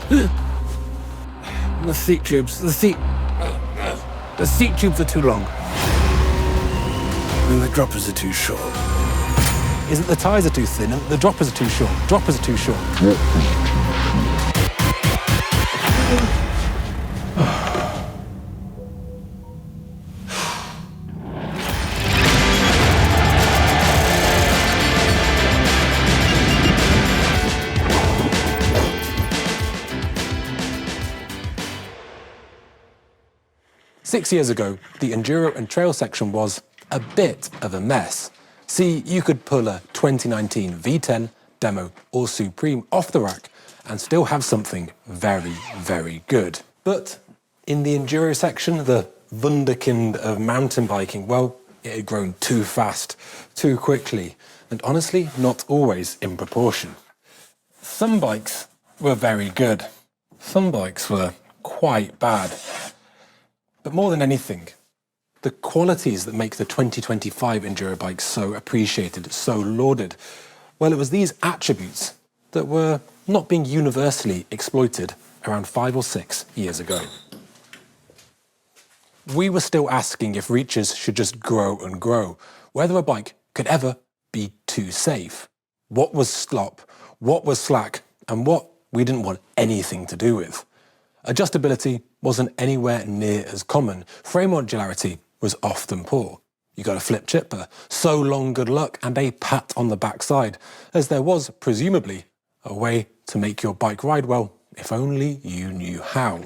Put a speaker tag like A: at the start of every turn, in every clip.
A: The seat tubes are too long. And the droppers are too short.
B: Is it the tyres are too thin and the droppers are too short? Droppers are too short. 6 years ago, the enduro and trail section was a bit of a mess. See, you could pull a 2019 V10, Demo or Supreme off the rack and still have something very, very good. But in the enduro section, the wunderkind of mountain biking, well, it had grown too fast, too quickly, and honestly, not always in proportion. Some bikes were very good. Some bikes were quite bad. But more than anything, the qualities that make the 2025 enduro bikes so appreciated, so lauded, well, it was these attributes that were not being universally exploited around 5 or 6 years ago. We were still asking if reaches should just grow and grow, whether a bike could ever be too safe. What was slop, what was slack, and what we didn't want anything to do with. Adjustability wasn't anywhere near as common. Frame modularity was often poor. You got a flip chip, a so long good luck, and a pat on the backside, as there was, presumably, a way to make your bike ride well, if only you knew how.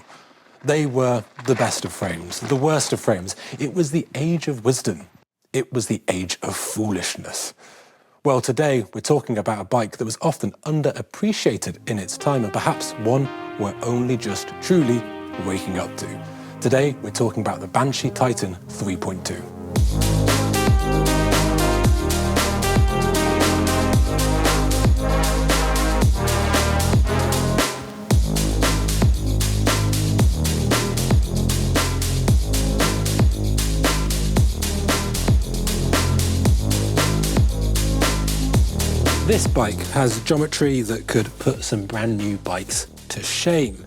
B: They were the best of frames, the worst of frames. It was the age of wisdom. It was the age of foolishness. Well, today we're talking about a bike that was often underappreciated in its time, and perhaps one we're only just truly waking up to. Today we're talking about the Banshee Titan 3.2. This bike has geometry that could put some brand new bikes to shame,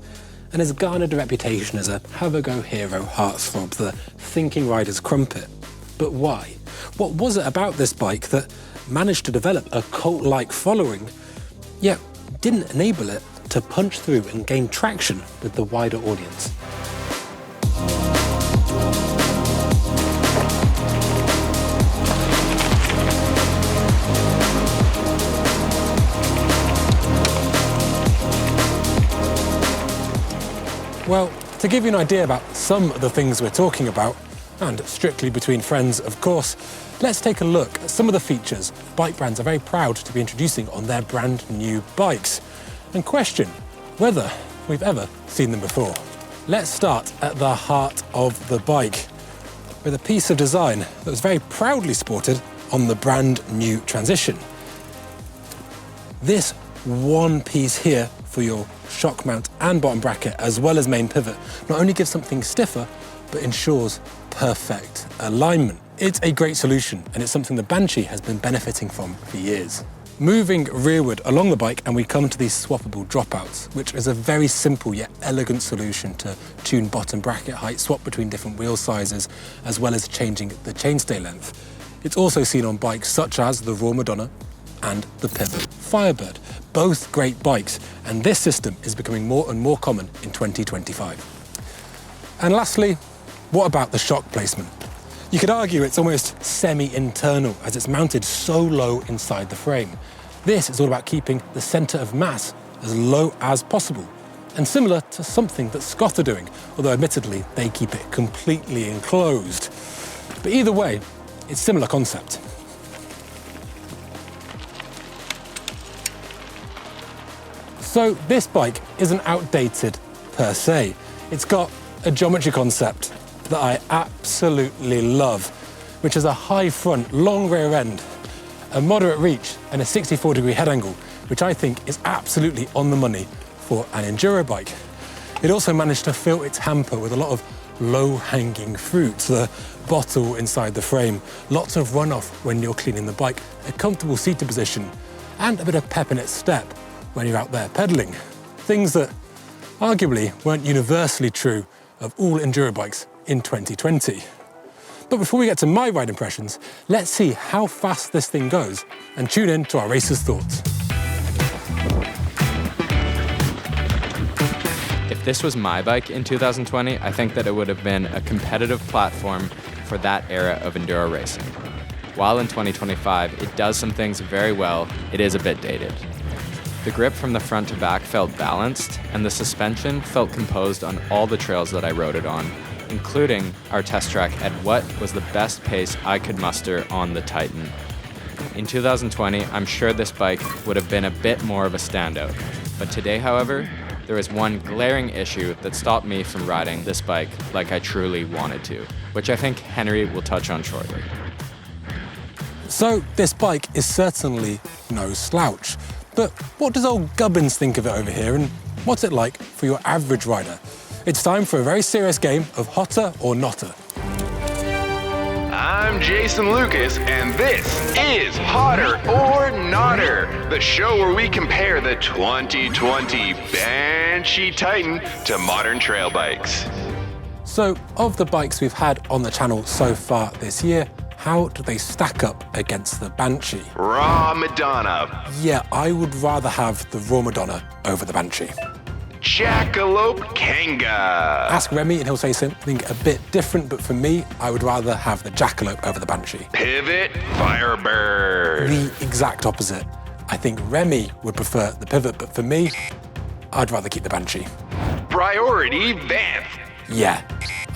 B: and has garnered a reputation as a have-a-go hero heartthrob, the thinking rider's crumpet. But why? What was it about this bike that managed to develop a cult-like following, yet didn't enable it to punch through and gain traction with the wider audience? Well, to give you an idea about some of the things we're talking about, and strictly between friends, of course, let's take a look at some of the features bike brands are very proud to be introducing on their brand new bikes, and question whether we've ever seen them before. Let's start at the heart of the bike, with a piece of design that was very proudly sported on the brand new Transition. This one piece here for your shock mount and bottom bracket, as well as main pivot, not only gives something stiffer, but ensures perfect alignment. It's a great solution, and it's something the Banshee has been benefiting from for years. Moving rearward along the bike, and we come to these swappable dropouts, which is a very simple yet elegant solution to tune bottom bracket height, swap between different wheel sizes, as well as changing the chainstay length. It's also seen on bikes such as the Raw Madonna and the Pivot Firebird, both great bikes, and this system is becoming more and more common in 2025. And lastly, what about the shock placement? You could argue it's almost semi-internal, as it's mounted so low inside the frame. This is all about keeping the centre of mass as low as possible, and similar to something that Scott are doing, although admittedly they keep it completely enclosed. But either way, it's a similar concept. So this bike isn't outdated per se. It's got a geometry concept that I absolutely love, which is a high front, long rear end, a moderate reach, and a 64-degree head angle, which I think is absolutely on the money for an enduro bike. It also managed to fill its hamper with a lot of low-hanging fruit, the bottle inside the frame, lots of runoff when you're cleaning the bike, a comfortable seated position, and a bit of pep in its step when you're out there pedaling. Things that arguably weren't universally true of all enduro bikes in 2020. But before we get to my ride impressions, let's see how fast this thing goes and tune in to our racers' thoughts.
C: If this was my bike in 2020, I think that it would have been a competitive platform for that era of enduro racing. While in 2025, it does some things very well, it is a bit dated. The grip from the front to back felt balanced, and the suspension felt composed on all the trails that I rode it on, including our test track at what was the best pace I could muster on the Titan. In 2020, I'm sure this bike would have been a bit more of a standout. But today, however, there is one glaring issue that stopped me from riding this bike like I truly wanted to, which I think Henry will touch on shortly.
B: So this bike is certainly no slouch. But what does old Gubbins think of it over here, and what's it like for your average rider? It's time for a very serious game of Hotter or Notter.
D: I'm Jason Lucas, and this is Hotter or Notter, the show where we compare the 2020 Banshee Titan to modern trail bikes.
B: So, of the bikes we've had on the channel so far this year, how do they stack up against the Banshee?
D: Raw Madonna.
B: Yeah, I would rather have the Raw Madonna over the Banshee.
D: Jackalope Kanga.
B: Ask Remy and he'll say something a bit different, but for me, I would rather have the Jackalope over the Banshee.
D: Pivot Firebird.
B: The exact opposite. I think Remy would prefer the Pivot, but for me, I'd rather keep the Banshee.
D: Priority Vanth.
B: Yeah,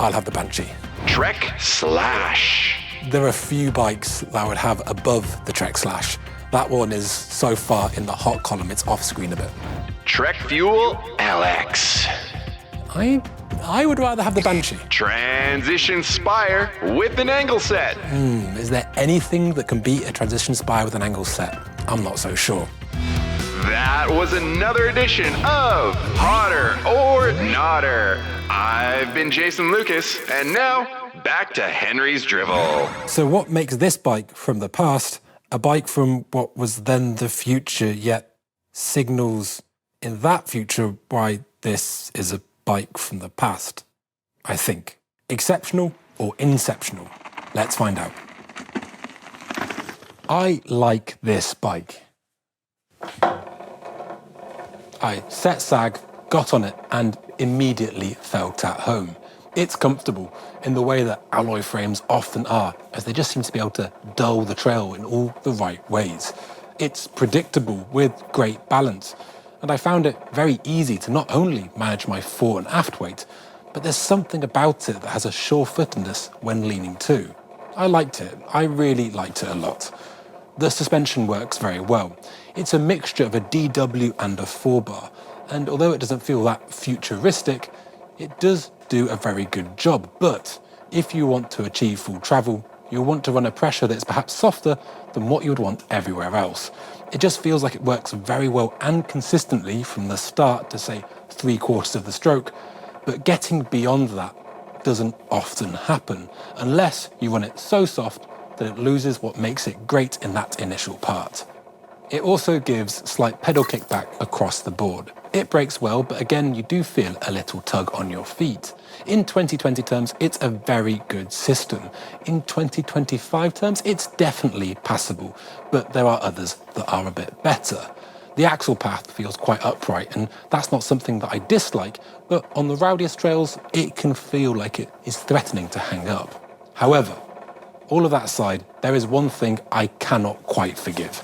B: I'll have the Banshee.
D: Trek Slash.
B: There are a few bikes that I would have above the Trek Slash. That one is so far in the hot column, it's off screen a bit.
D: Trek Fuel LX.
B: I would rather have the Banshee.
D: Transition Spire with an angle set.
B: Is there anything that can beat a Transition Spire with an angle set? I'm not so sure.
D: That was another edition of Hotter or Notter. I've been Jason Lucas, and now back to Henry's drivel.
B: So what makes this bike from the past a bike from what was then the future, yet signals in that future why this is a bike from the past? I think. Exceptional or inceptional? Let's find out. I like this bike. I set sag, got on it, and immediately felt at home. It's comfortable in the way that alloy frames often are, as they just seem to be able to dull the trail in all the right ways. It's predictable with great balance, and I found it very easy to not only manage my fore and aft weight, but there's something about it that has a sure-footedness when leaning too. I liked it. I really liked it a lot. The suspension works very well. It's a mixture of a DW and a 4-bar, and although it doesn't feel that futuristic, it does do a very good job. But if you want to achieve full travel, you'll want to run a pressure that's perhaps softer than what you would want everywhere else. It just feels like it works very well and consistently from the start to, say, 3/4 of the stroke, but getting beyond that doesn't often happen unless you run it so soft that it loses what makes it great in that initial part. It also gives slight pedal kickback across the board. It brakes well, but again, you do feel a little tug on your feet. In 2020 terms, it's a very good system. In 2025 terms, it's definitely passable, but there are others that are a bit better. The axle path feels quite upright, and that's not something that I dislike, but on the rowdiest trails, it can feel like it is threatening to hang up. However, all of that aside, there is one thing I cannot quite forgive.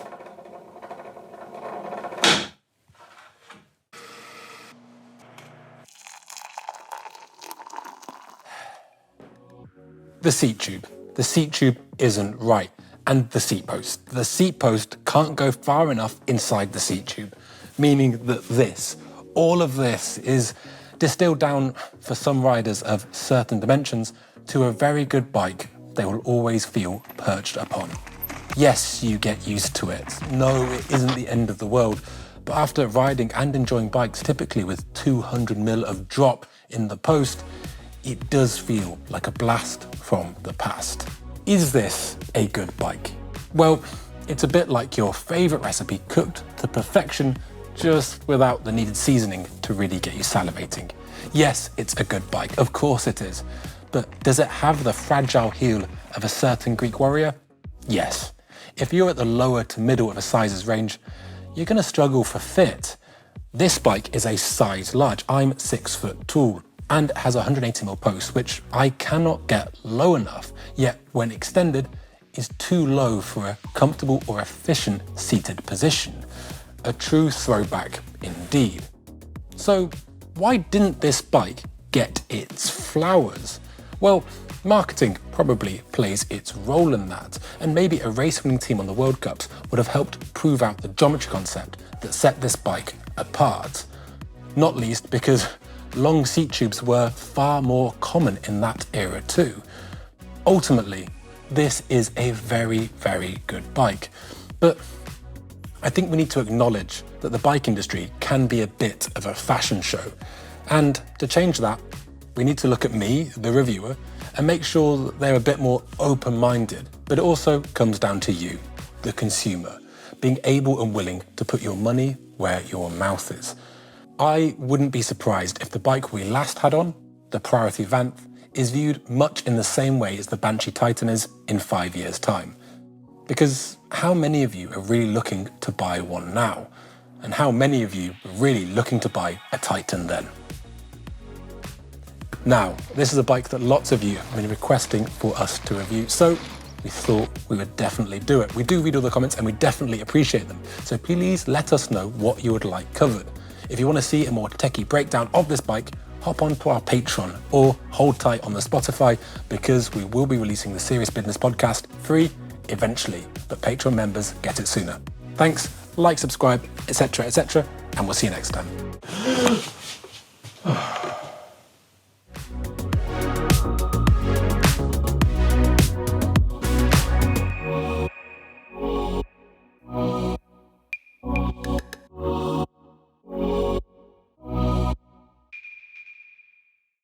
B: The seat tube. The seat tube isn't right. And the seat post. The seat post can't go far enough inside the seat tube, meaning that all of this is distilled down for some riders of certain dimensions to a very good bike they will always feel perched upon. Yes, you get used to it. No, it isn't the end of the world. But after riding and enjoying bikes typically with 200 mil of drop in the post, it does feel like a blast from the past. Is this a good bike? Well, it's a bit like your favorite recipe cooked to perfection, just without the needed seasoning to really get you salivating. Yes, it's a good bike, of course it is, but does it have the fragile heel of a certain Greek warrior? Yes. If you're at the lower to middle of a size's range, you're going to struggle for fit. This bike is a size large. I'm 6 foot tall and has a 180mm post, which I cannot get low enough, yet when extended is too low for a comfortable or efficient seated position. A true throwback indeed. So why didn't this bike get its flowers? Well, marketing probably plays its role in that, and maybe a race-winning team on the World Cups would have helped prove out the geometry concept that set this bike apart. Not least because long seat tubes were far more common in that era too. Ultimately, this is a very, very good bike. But I think we need to acknowledge that the bike industry can be a bit of a fashion show. And to change that, we need to look at me, the reviewer, and make sure that they're a bit more open-minded. But it also comes down to you, the consumer, being able and willing to put your money where your mouth is. I wouldn't be surprised if the bike we last had on, the Priority Vanth, is viewed much in the same way as the Banshee Titan is in 5 years' time. Because how many of you are really looking to buy one now? And how many of you are really looking to buy a Titan then? Now, this is a bike that lots of you have been requesting for us to review, so we thought we would definitely do it. We do read all the comments and we definitely appreciate them, so please let us know what you would like covered. If you want to see a more techie breakdown of this bike, hop onto our Patreon or hold tight on the Spotify, because we will be releasing the Serious Business Podcast free eventually, but Patreon members get it sooner. Thanks, like, subscribe, etc., and we'll see you next time.